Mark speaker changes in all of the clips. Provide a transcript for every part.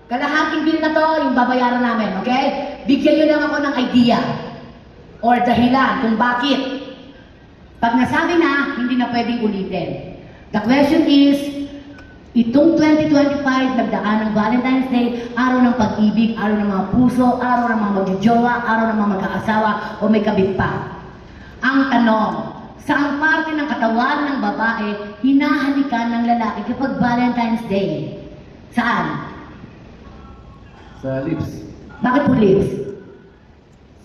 Speaker 1: Kalahating bill na to, yung babayaran namin, okay? Bigyan nyo lang ako ng idea or dahilan kung bakit. Pag nasabi na, hindi na pwedeng ulitin. The question is, itong 2025, nagdaan ng Valentine's Day, araw ng pag-ibig, araw ng mga puso, araw ng mga magjojowa, araw ng mga magkaasawa, o may kabit pa. Ang tanong, saang parte ng katawan ng babae hinahalikan ng lalaki kapag Valentine's Day? Saan?
Speaker 2: Sa lips.
Speaker 1: Bakit po lips?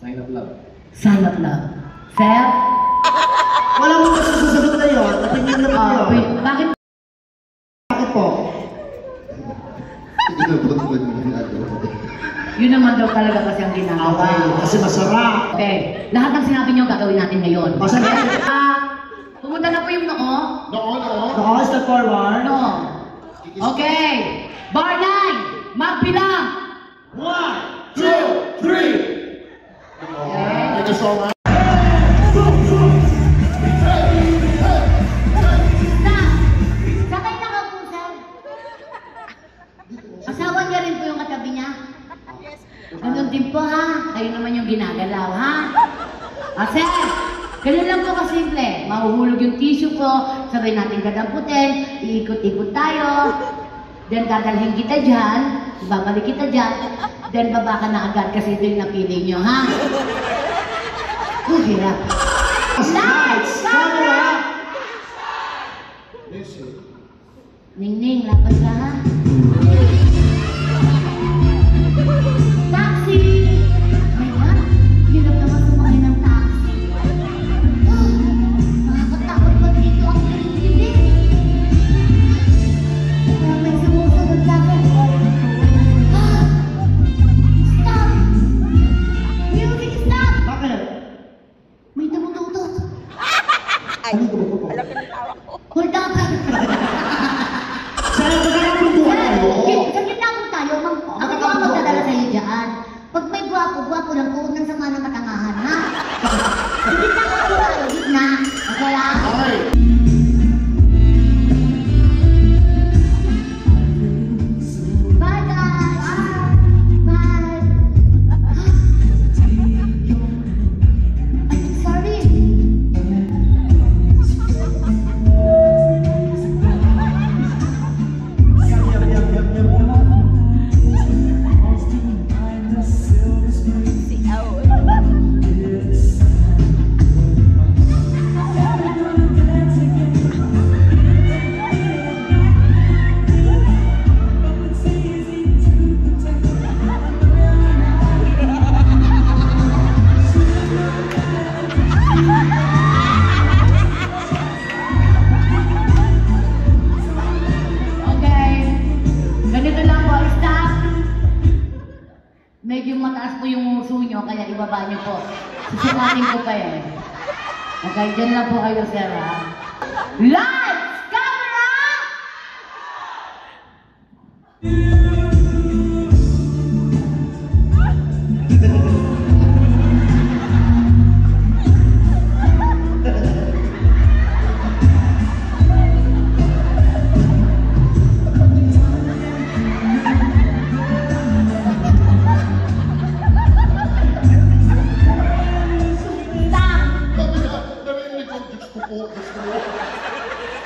Speaker 2: Sign of love.
Speaker 1: Sign of love. Sir?
Speaker 3: Wala mo kasi susunod na yun. Opinion na po yun.
Speaker 1: Bakit?
Speaker 3: Bakit po?
Speaker 1: Yun naman daw talaga kasi ang ginagawa.
Speaker 3: Okay, kasi masarap.
Speaker 1: Okay. Lahat ng sinabi niyo gagawin natin ngayon.
Speaker 3: Masarap.
Speaker 1: Pumunta na po yung noo.
Speaker 3: Noo, step forward.
Speaker 1: Noo. Okay. Bar 9. Magbilang.
Speaker 3: 1, 2, 3. Thank you so much.
Speaker 1: Sakay na ka po, sir. Asawa niya rin po yung katabi niya. Ganun din po, ha? Kayo naman yung ginagalaw, ha? Sir, ganun lang po kasimple. Mahuhulog yung tissue ko, sabay natin kadamputin, iikot-ikot tayo, then dadalhin kita dyan, babalik kita dyan, then baba ka na agad kasi ito yung napili nyo, ha? Hirap. Lights! Camera! Ning-ning, lapad ka, ha? Taxi! Ayan, hirap naman sumakay ng taxi. Nakakatakot pa dito ang kilig-kilig. May sumusunod sa akin. Stop! Music, stop!
Speaker 3: Bakit?
Speaker 1: May tumututok.
Speaker 3: Ano ito ba?
Speaker 4: Alam ko ng tawa ko.
Speaker 1: Hold up!
Speaker 3: Saan ito ka napuntuhan tayo?
Speaker 1: Sa gitna po tayo, ako po ang magdadala sa iyo dyan. Pag may gwapo lang po, huwag nang sama ng katangahan, ha? Sa gitna po tayo, gitna. Okay, ha?
Speaker 3: Okay.
Speaker 1: Bye, guys! Bye! Ay, sorry.
Speaker 4: Si Aul.
Speaker 1: Okay. Ganito lang po, stop. Medyo mataas po yung uso nyo, kaya ibaba nyo po. Susukatin ko pa eh. Okay, dyan lang po kayo, sir, ha? Lights! Camera!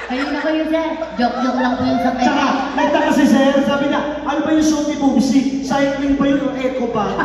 Speaker 1: Ayun na kayo, sir. Joke-joke lang po yung sa
Speaker 3: Tsaka,
Speaker 1: pera.
Speaker 3: nagtaka si Sir, sabi niya, ano ba yung suot ni Bubsy? Cycling ba yun o eco ba?